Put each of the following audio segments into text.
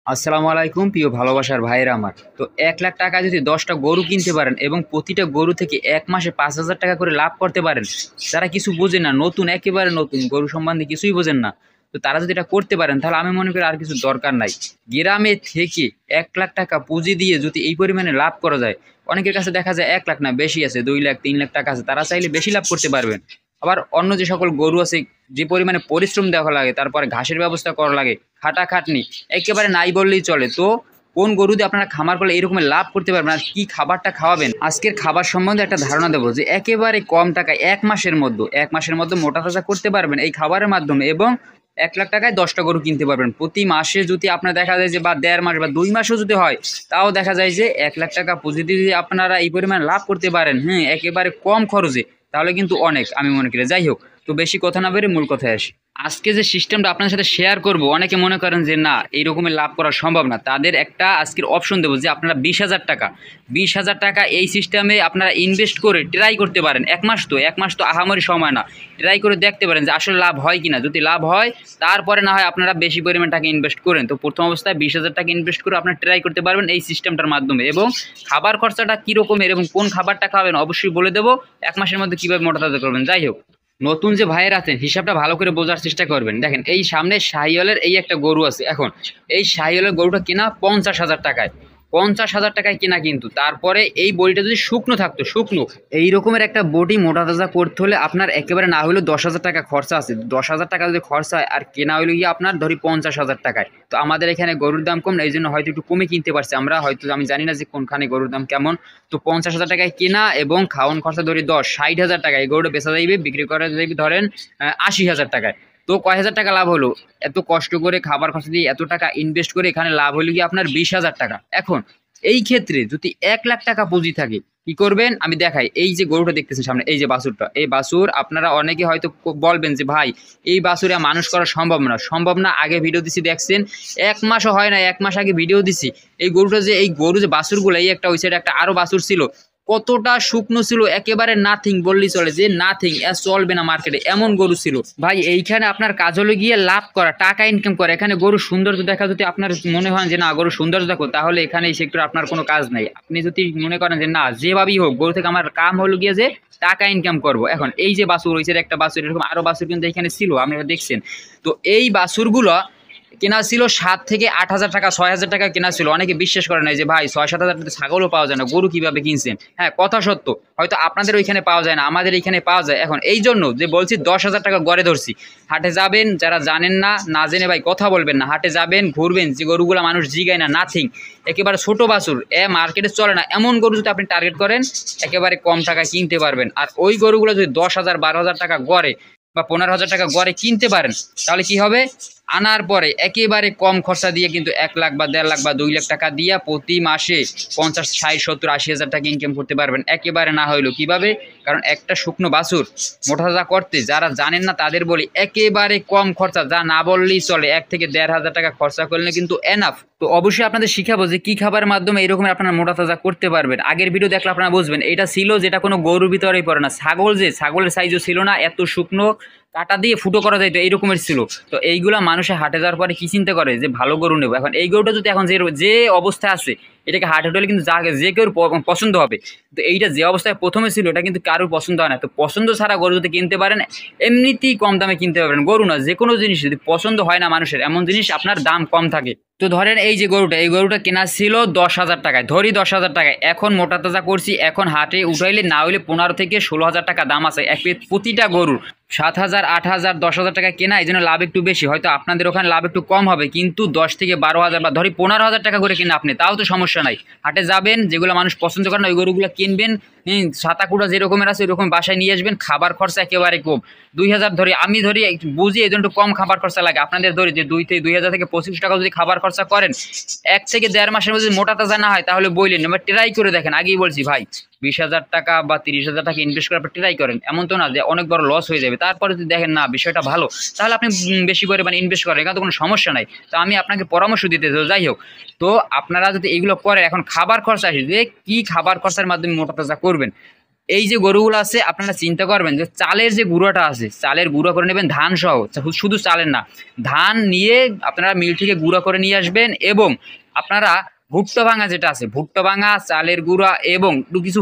আসসালামু আলাইকুম প্রিয় ভালোবাসার ভাইয়েরা আমার। তো ১,০০,০০০ টাকায় যদি ১০টা গরু কিনতে পারেন এবং প্রতিটা গরু থেকে ১ মাসে ৫,০০০ টাকা করে লাভ করতে পারেন। যারা কিছু বোঝেন না, নতুন একেবারে নতুন গরু সম্বন্ধে কিছুই বোঝেন না। তো তারা যদি এটা করতে পারেন তাহলে আমি মনে করি আর কিছু দরকার নাই। গ্রামে থেকে ১,০০,০০০ টাকা পুঁজি দিয়ে যদি এই পরিমাণে লাভ করা যায়, অনেকের কাছে দেখা যায় ১,০০,০০০ না বেশি আছে, ২,০০,০০০ ৩,০০,০০০ টাকা আছে। তারা চাইলে বেশি লাভ করতে পারবেন। আবার অন্য যে সকল গরু আছে, যে পরিমাণে পরিশ্রম দেওয়া লাগে, তারপরে ঘাসের ব্যবস্থা করা লাগে, খাটাখাটনি একেবারে নাই বললেই চলে। তো কোন গরু দিয়ে আপনারা খামার করলে এরকমের লাভ করতে পারবেন আর কি খাবারটা খাওয়াবেন, আজকের খাবার সম্বন্ধে একটা ধারণা দেবো যে একেবারে কম টাকায় ১ মাসের মধ্যে মোটা তাজা করতে পারবেন এই খাবারের মাধ্যমে, এবং ১,০০,০০০ টাকায় ১০টা গরু কিনতে পারবেন। প্রতি মাসে যদি আপনার দেখা যায় যে বা ১.৫ মাস বা ২ মাসও যদি হয়, তাও দেখা যায় যে ১,০০,০০০ টাকা পুঁজি দিয়ে যদি আপনারা এই পরিমাণ লাভ করতে পারেন, হ্যাঁ, একেবারে কম খরচে, তাহলে কিন্তু অনেক আমি মনে করি। যাই হোক, তো বেশি কথা না বেরে মূল কথায় আসি। আজকে যে সিস্টেমটা আপনার সাথে শেয়ার করব, অনেকে মনে করেন যে না এই রকমের লাভ করা সম্ভব না, তাদের একটা আজকের অপশন দেবো যে আপনারা ২০,০০০ টাকা এই সিস্টেমে আপনারা ইনভেস্ট করে ট্রাই করতে পারেন। ১ মাস তো আহামরি সময় না, ট্রাই করে দেখতে পারেন যে আসলে লাভ হয় কিনা। যদি লাভ হয় তারপরে না হয় আপনারা বেশি পরিমাণ টাকা ইনভেস্ট করেন। তো প্রথম অবস্থায় ২০,০০০ টাকা ইনভেস্ট করে আপনারা ট্রাই করতে পারবেন এই সিস্টেমটার মাধ্যমে। এবং খাবার খরচাটা কীরকমের এবং কোন খাবারটা খাবেন অবশ্যই বলে দেবো, ১ মাসের মধ্যে কীভাবে মোটা তাজা করবেন। যাই হোক, নতুন যে ভাইয়ের আছেন হিসাবটা ভালো করে বোঝার চেষ্টা করবেন। দেখেন, এই সামনে শাহিওয়ালের এই একটা গরু আছে। এখন এই শাহিওয়ালের গরুটা কেনা ৫০,০০০ টাকায়, ৫০,০০০ টাকায় কেনা। কিন্তু তারপরে এই বডিটা যদি শুকনো থাকতো, শুকনো এই রকমের একটা বডি মোটা তাজা করতে হলে আপনার একেবারে না হলেও ১০,০০০ টাকা খরচা আছে। ১০,০০০ টাকা যদি খরচা হয় আর কেনা হইলো গিয়ে আপনার ধরি ৫০,০০০ টাকায়। তো আমাদের এখানে গরুর দাম কম, এই জন্য হয়তো একটু কমে কিনতে পারছি আমরা, হয়তো আমি জানি না যে কোনখানে গরুর দাম কেমন। তো ৫০,০০০ টাকায় কেনা এবং খাওয়ান খরচা ধরি ৬০,০০০ টাকা, এই গরুটা বেচা যাইবে, বিক্রি করা যাইবে ধরেন ৮০,০০০ টাকায়। তো কয় হাজার টাকা লাভ হলো? এত কষ্ট করে খাবার খরচা দিয়ে এত টাকা ইনভেস্ট করে এখানে লাভ হলো গিয়ে আপনার ২০,০০০ টাকা। এখন এই ক্ষেত্রে যদি ১,০০,০০০ টাকা পুঁজি থাকে, কি করবেন আমি দেখাই। এই যে গরুটা দেখতেছেন সামনে, এই যে বাছুরটা, এই বাছুর আপনারা অনেকে হয়তো বলবেন যে ভাই এই বাছুরে মানুষ করা সম্ভব না। আগে ভিডিও দিছি দেখছেন, ১ মাসও হয় না, ১ মাস আগে ভিডিও দিছি। এই গরুটা যে এই গরু যে বাছুরগুলো, এই একটা ওই সাইডে একটা আরো বাছুর ছিল, কতটা শুকনো ছিল, একেবারে নাথিং বললেই চলে, যে নাথিং, চলবে না মার্কেটে এমন গরু ছিল। ভাই এইখানে আপনার কাজ হলো গিয়ে লাভ করা, টাকা ইনকাম করা। এখানে গরু সৌন্দর্য দেখা যদি আপনার মনে হয় যে না গরু সৌন্দর্য দেখো, তাহলে এখানে এই সেক্টরে আপনার কোনো কাজ নাই। আপনি যদি মনে করেন যে না যেভাবেই হোক গরু থেকে আমার কাম হলো গিয়ে যে টাকা ইনকাম করব। এখন এই যে বাছুর হয়েছে, একটা বাছুর, এরকম আরো বাছুর কিন্তু এখানে ছিল, আপনারা দেখছেন। তো এই বাছুরগুলো কেনা ছিল ৭ থেকে ৮,০০০ টাকা, ৬,০০০ টাকা কেনা ছিল। অনেকে বিশ্বাস করে নাই যে ভাই ৬-৭,০০০ টাকা ছাগলও পাওয়া যায় না, গরু কিভাবে কিনছেন। হ্যাঁ, কথা সত্য, হয়তো আপনাদের ওইখানে পাওয়া যায় না, আমাদের এইখানে পাওয়া যায়। এখন এই জন্য যে বলছি ১০,০০০ টাকা গড়ে ধরছি। হাটে যাবেন, যারা জানেন না, না জেনে ভাই কথা বলবেন না। হাটে যাবেন, ঘুরবেন, যে গরুগুলো মানুষ জিগায় না, নাথিং, একেবারে ছোট বাছুর, মার্কেটে চলে না, এমন গরু যদি আপনি টার্গেট করেন একেবারে কম টাকায় কিনতে পারবেন। আর ওই গরুগুলো যদি ১০,০০০ ১২,০০০ টাকা গড়ে বা ১৫,০০০ টাকা গড়ে কিনতে পারেন, তাহলে কি হবে? আনার পরে একেবারে কম খরচা দিয়ে কিন্তু ১,০০,০০০ বা ১,৫০,০০০ বা ২,০০,০০০ টাকা দিয়ে প্রতি মাসে ৫০, ৬০, ৭০, ৮০,০০০ টাকা ইনকাম করতে পারবেন। একেবারে না হইলো কিভাবে? কারণ একটা শুকনো বাছুর মোটা তাজা করতে যারা জানেন না তাদের বলি, একেবারে কম খরচা, যা না বললেই চলে, ১ থেকে ১,৫০০ টাকা খরচা করলে কিন্তু এনাফ। তো অবশ্যই আপনাদের শিখাবো যে কি খাবারের মাধ্যমে এরকম আপনারা মোটা তাজা করতে পারবেন। আগের ভিডিও দেখলে আপনারা বুঝবেন। এটা ছিল যেটা কোনো গরুর ভিতরেই পড়ে না, ছাগল, যে ছাগলের সাইজও ছিল না, এত শুকনো, কাটা দিয়ে ফুটো করা যাইতো এইরকমের ছিল। তো এইগুলা মানুষে হাটে যাওয়ার পরে কি চিন্তা করে যে ভালো গরু নেবো। এখন এই গরুটা যদি এখন যে অবস্থায় আছে, এটাকে হাটে উঠলে কিন্তু যে কেউ পছন্দ হবে। তো এইটা যে অবস্থায় প্রথমে ছিল এটা কিন্তু কারোর পছন্দ হয় না। তো পছন্দ ছাড়া গরু যদি কিনতে পারেন, এমনিতেই কম দামে কিনতে পারবেন। গরু না, যে কোনো জিনিস যদি পছন্দ হয় না মানুষের, এমন জিনিস আপনার দাম কম থাকে। তো ধরেন এই যে গরুটা, এই গরুটা কেনা ছিল ১০,০০০ টাকায়, ধরি ১০,০০০ টাকায়। এখন মোটা তাজা করছি, এখন হাটে উঠাইলে না হইলে ১৫ থেকে ১৬,০০০ টাকা দাম আছে প্রতিটা গরুর। ৭,০০০, ৮,০০০, ১০,০০০ টাকা কেনা, এই জন্য লাভ একটু বেশি। হয়তো আপনাদের ওখানে লাভ একটু কম হবে, কিন্তু ১০ থেকে ১২,০০০ বা ধরি ১৫,০০০ টাকা করে কিনে আপনি, তাও তো সমস্যা নাই। হাটে যাবেন, যেগুলো মানুষ পছন্দ করে না ওই গরুগুলো কিনবেন, ছাতাকুড়া যেরকমের আছে ওইরকম বাসায় নিয়ে আসবেন। খাবার খরচা একেবারে কম, ২,০০০ ধরি, আমি ধরি বুঝি এই জন্য একটু কম খাবার খরচা লাগে। আপনাদের ধরি যে ২,০০০ থেকে ২৫ টাকা যদি খাবার খরচা করেন, ১ থেকে ১.৫ মাসের মধ্যে মোটা তাজা না হয় তাহলে বললেন, এবার ট্রাই করে দেখেন। আগেই বলছি ভাই, ২০,০০০ টাকা বা ৩০,০০০ টাকা ইনভেস্ট করার পর ট্রাই করেন, এমন তো না যে অনেক বড় লস হয়ে যাবে। তারপরে যদি দেখেন না বিষয়টা ভালো, তাহলে আপনি বেশি করে ইনভেস্ট করেন, এখানে তো কোনো সমস্যা নাই। তো আমি আপনাকে পরামর্শ দিতে চাই। যাই হোক, তো আপনারা যদি এইগুলো করেন, এখন খাবার খরচা আসে যে কি খাবার খরচার মাধ্যমে মোটা তাজা করবেন। এই যে গরুগুলো আছে আপনারা চিন্তা করবেন যে চালের যে গুঁড়োটা আছে, চালের গুঁড়ো করে নেবেন ধান সহ, শুধু চালের না, ধান নিয়ে আপনারা মিল থেকে গুঁড়ো করে নিয়ে আসবেন এবং আপনারা ভুট্টা ভাঙা যেটা আছে, ভুট্টা ভাঙা, চালের গুঁড়া এবং একটু কিছু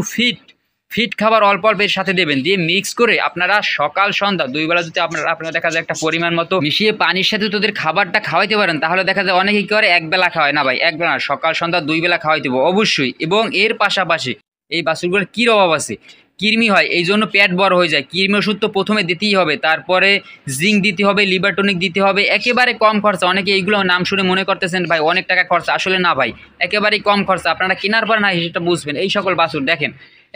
ফিট খাবার অল্প অল্প এর সাথে দেবেন, দিয়ে মিক্স করে আপনারা সকাল সন্ধ্যা 2 বেলা যদি আপনারা দেখা যায় একটা পরিমাণ মতো মিশিয়ে পানির সাথে তোদের খাবারটা খাওয়াইতে পারেন, তাহলে দেখা যায় অনেকে কি করে 1 বেলা খাওয়ায় না ভাই, 1 বেলা না, সকাল সন্ধ্যা 2 বেলা খাওয়াইতে হবে অবশ্যই। এবং এর পাশাপাশি এই বাছুরগুলোর কী অভাব আছে, কৃমি হয়, এই জন্য পেট বড় হয়ে যায়, কৃমি ওষুধ তো প্রথমে দিতেই হবে, তারপরে জিঙ্ক দিতে হবে, লিভার টনিক দিতে হবে, একেবারে কম খরচা। অনেকে এইগুলো নাম শুনে মনে করতেছেন ভাই অনেক টাকা খরচা, আসলে না ভাই, একেবারেই কম খরচা। আপনারা কেনার পর না সেটা বুঝবেন। এই সকল বাছুর দেখেন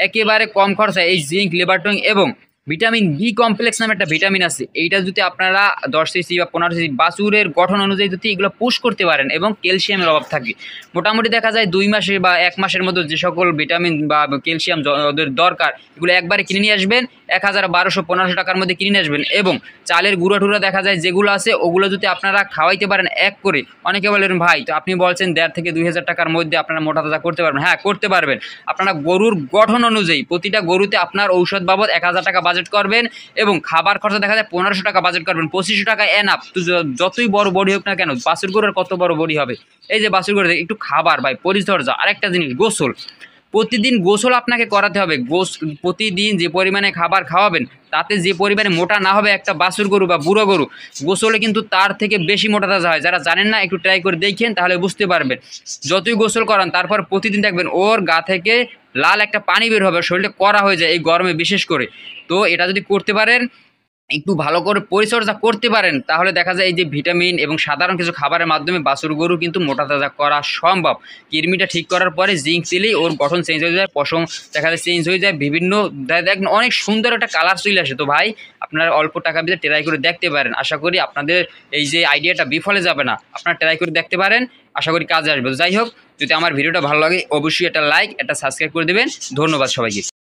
একেবারে কম খরচা, এই জিঙ্ক, লিভার টনিক এবং ভিটামিন বি কমপ্লেক্স নামে একটা ভিটামিন আছে, এইটা যদি আপনারা 10 সিসি বা 15 সিসি বাছুরের গঠন অনুযায়ী যদি এগুলো পুশ করতে পারেন এবং ক্যালসিয়ামের অভাব থাকে, মোটামুটি দেখা যায় 2 মাসে বা 1 মাসের মধ্যে যে সকল ভিটামিন বা ক্যালসিয়াম ওদের দরকার এগুলো একবারে কিনে নিয়ে আসবেন, 1200-1500 টাকার মধ্যে কিনে নিয়ে আসবেন। এবং চালের গুঁড়া টুড়া দেখা যায় যেগুলো আছে ওগুলো যদি আপনারা খাওয়াইতে পারেন এক করে, অনেকে বলেন ভাই তো আপনি বলছেন 1500 থেকে 2000 টাকার মধ্যে আপনারা মোটা তাজা করতে পারবেন। হ্যাঁ করতে পারবেন, আপনারা গরুর গঠন অনুযায়ী প্রতিটা গরুতে আপনার ঔষধ বাবদ 1000 টাকা বাজেট করবেন এবং খাবার খরচা দেখা যায় 1500 টাকা বাজেট করবেন, 2500 টাকা এনাফ। তো যতই বড় বডি হোক না কেন, বাছুর গরুর কত বড় বডি হবে, এই যে বাছুর গরু একটু খাবার ভাই, পরিচর্যা, আরেকটা জিনিস গোসল, প্রতিদিন গোসল আপনাকে করাতে হবে। প্রতিদিন যে পরিমাণে খাবার খাওয়াবেন তাতে যে পরিমাণে মোটা না হবে একটা বাছুর গরু বা বুড়ো গরু, গোসলে কিন্তু তার থেকে বেশি মোটা তাজা হয়। যারা জানেন না একটু ট্রাই করে দেখেন, তাহলে বুঝতে পারবেন। যতই গোসল করান তারপর প্রতিদিন দেখবেন ওর গা থেকে লাল একটা পানি বের হবে, শরীরটা কড়া হয়ে যায় এই গরমে বিশেষ করে। তো এটা যদি করতে পারেন, একটু ভালো করে পরিচর্যা করতে পারেন, তাহলে দেখা যায় এই যে ভিটামিন এবং সাধারণ কিছু খাবারের মাধ্যমে বাছুর গরু কিন্তু মোটা তাজা করা সম্ভব। কৃমিটা ঠিক করার পরে জিঙ্ক দিলেই ওর গঠন চেঞ্জ হয়ে যায়, পশম দেখা যায় চেঞ্জ হয়ে যায়, বিভিন্ন দেখেন অনেক সুন্দর একটা কালার চলে আসে। তো ভাই আপনারা অল্প টাকা দিয়ে ট্রাই করে দেখতে পারেন, আশা করি আপনাদের এই যে আইডিয়াটা বিফলে যাবে না, আপনারা ট্রাই করে দেখতে পারেন, আশা করি কাজে আসবে। যাই হোক, যদি আমার ভিডিওটা ভালো লাগে অবশ্যই একটা লাইক, একটা সাবস্ক্রাইব করে দেবেন। ধন্যবাদ সবাইকে।